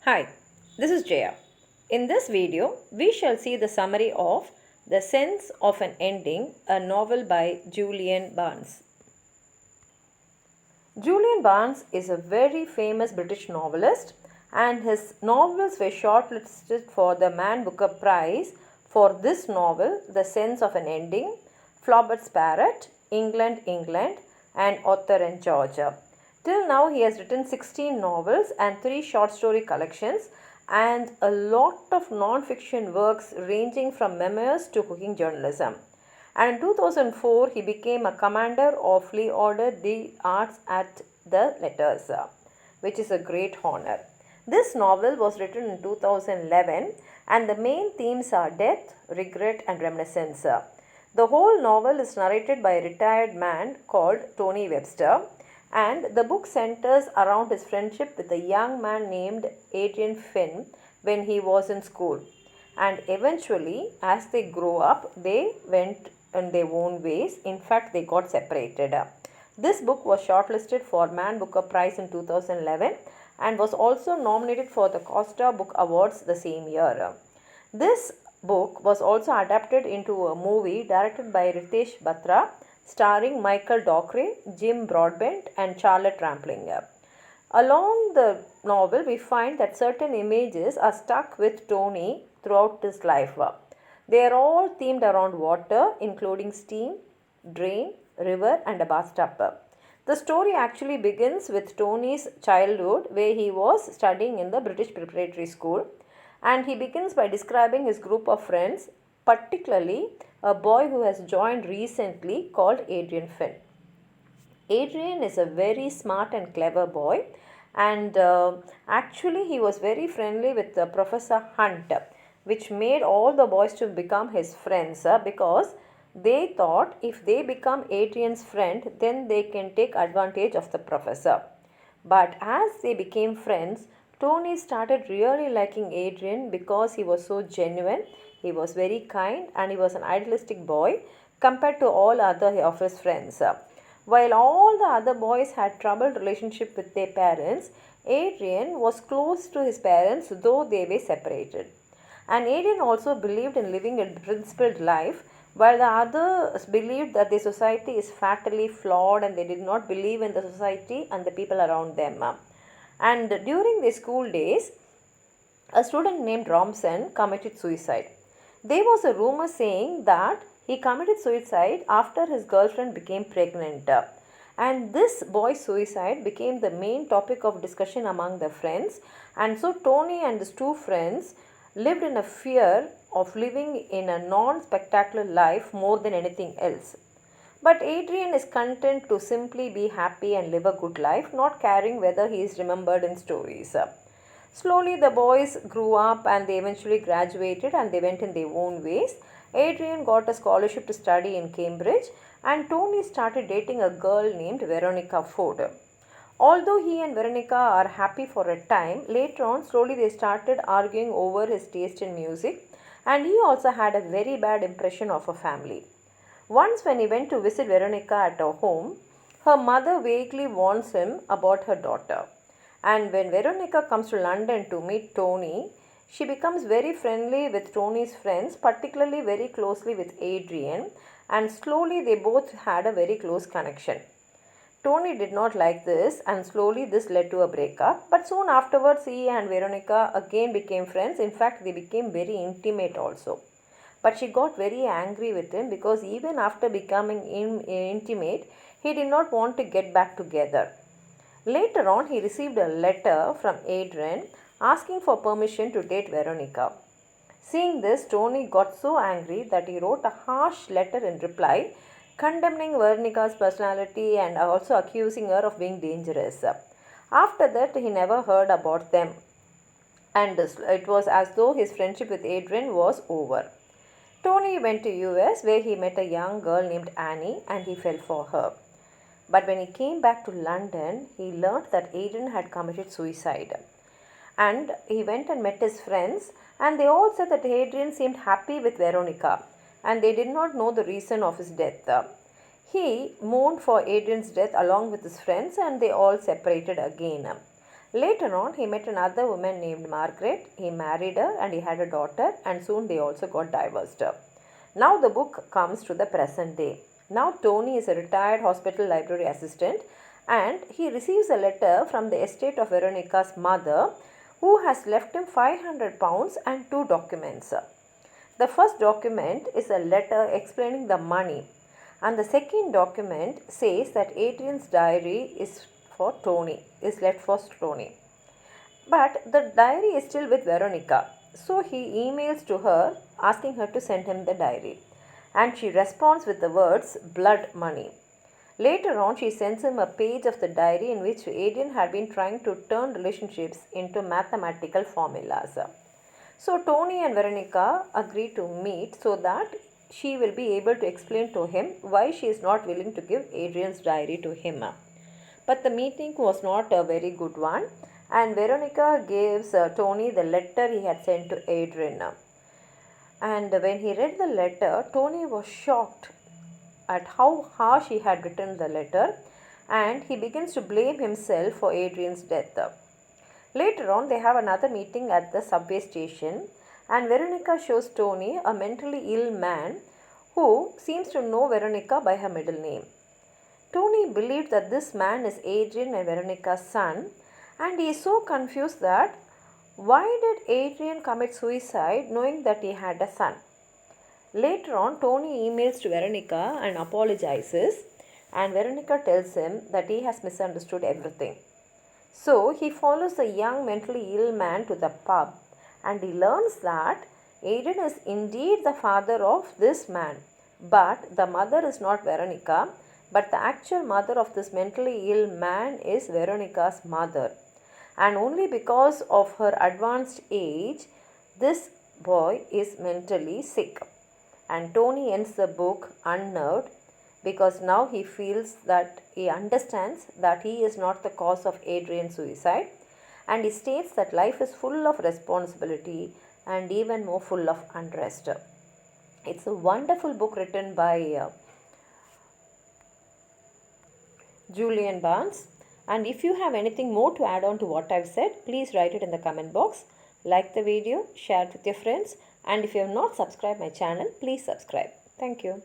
Hi, this is Jaya. In this video, we shall see the summary of The Sense of an Ending, a novel by Julian Barnes. Julian Barnes is a very famous British novelist, and his novels were shortlisted for the Man Booker Prize for this novel, The Sense of an Ending, Flaubert's Parrot, England, England, and Author in Georgia. Till now, he has written 16 novels and 3 short story collections and a lot of non-fiction works ranging from memoirs to cooking journalism. And in 2004, he became a commander of Lee Order the Arts at the Letters, which is a great honor. This novel was written in 2011 and the main themes are death, regret and reminiscence. The whole novel is narrated by a retired man called Tony Webster, and the book centers around his friendship with a young man named Adrian Finn when he was in school. And eventually, as they grow up, they went in their own ways. In fact, they got separated. This book was shortlisted for Man Booker Prize in 2011 and was also nominated for the Costa Book Awards the same year. This book was also adapted into a movie directed by Ritesh Batra, starring Michael Dockeray, Jim Broadbent, and Charlotte Rampling. Along the novel, we find that certain images are stuck with Tony throughout his life. They are all themed around water, including steam, drain, river, and a bathtub. The story actually begins with Tony's childhood, where he was studying in the British Preparatory School, and he begins by describing his group of friends, particularly a boy who has joined recently called Adrian Finn. Adrian is a very smart and clever boy, and actually he was very friendly with Professor Hunt, which made all the boys to become his friends because they thought if they become Adrian's friend, then they can take advantage of the professor. But as they became friends, Tony started really liking Adrian because he was so genuine, he was very kind, and he was an idealistic boy compared to all other of his friends. While all the other boys had troubled relationship with their parents, Adrian was close to his parents though they were separated. And Adrian also believed in living a principled life, while the others believed that the society is fatally flawed and they did not believe in the society and the people around them. And during their school days, a student named Romson committed suicide. There was a rumor saying that he committed suicide after his girlfriend became pregnant. And this boy's suicide became the main topic of discussion among the friends. And so Tony and his two friends lived in a fear of living in a non-spectacular life more than anything else. But Adrian is content to simply be happy and live a good life, not caring whether he is remembered in stories. Slowly, the boys grew up and they eventually graduated and they went in their own ways. Adrian got a scholarship to study in Cambridge, and Tony started dating a girl named Veronica Ford. Although he and Veronica are happy for a time, later on, slowly they started arguing over his taste in music, and he also had a very bad impression of her family. Once, when he went to visit Veronica at her home, her mother vaguely warns him about her daughter. And when Veronica comes to London to meet Tony, she becomes very friendly with Tony's friends, particularly very closely with Adrian, and slowly they both had a very close connection. Tony did not like this, and slowly this led to a breakup. But soon afterwards, he and Veronica again became friends. In fact, they became very intimate also. But she got very angry with him because even after becoming intimate, he did not want to get back together. Later on, he received a letter from Adrian asking for permission to date Veronica. Seeing this, Tony got so angry that he wrote a harsh letter in reply, condemning Veronica's personality and also accusing her of being dangerous. After that, he never heard about them, and it was as though his friendship with Adrian was over. Tony went to US where he met a young girl named Annie and he fell for her. But when he came back to London, he learned that Adrian had committed suicide. And he went and met his friends, and they all said that Adrian seemed happy with Veronica, and they did not know the reason of his death. He mourned for Adrian's death along with his friends, and they all separated again. Later on, he met another woman named Margaret. He married her and he had a daughter, and soon they also got divorced. Now the book comes to the present day. Now Tony is a retired hospital library assistant, and he receives a letter from the estate of Veronica's mother, who has left him £500 and two documents. The first document is a letter explaining the money, and the second document says that Adrian's diary is left for Tony. But the diary is still with Veronica, so he emails to her asking her to send him the diary, and she responds with the words blood money. Later on, she sends him a page of the diary in which Adrian had been trying to turn relationships into mathematical formulas. So Tony and Veronica agree to meet so that she will be able to explain to him why she is not willing to give Adrian's diary to him. But the meeting was not a very good one, and Veronica gives Tony the letter he had sent to Adrian. And when he read the letter, Tony was shocked at how harsh he had written the letter, and he begins to blame himself for Adrian's death. Later on, they have another meeting at the subway station, and Veronica shows Tony a mentally ill man who seems to know Veronica by her middle name. Tony believed that this man is Adrian and Veronica's son, and he is so confused that why did Adrian commit suicide knowing that he had a son? Later on, Tony emails to Veronica and apologizes, and Veronica tells him that he has misunderstood everything. So he follows the young mentally ill man to the pub, and he learns that Adrian is indeed the father of this man, but the mother is not Veronica, but the actual mother of this mentally ill man is Veronica's mother. And only because of her advanced age, this boy is mentally sick. And Tony ends the book unnerved, because now he feels that he understands that he is not the cause of Adrian's suicide, and he states that life is full of responsibility and even more full of unrest. It's a wonderful book written by Julian Barnes. And if you have anything more to add on to what I've said, please write it in the comment box. Like the video, share it with your friends, and if you have not subscribed my channel, please subscribe. Thank you.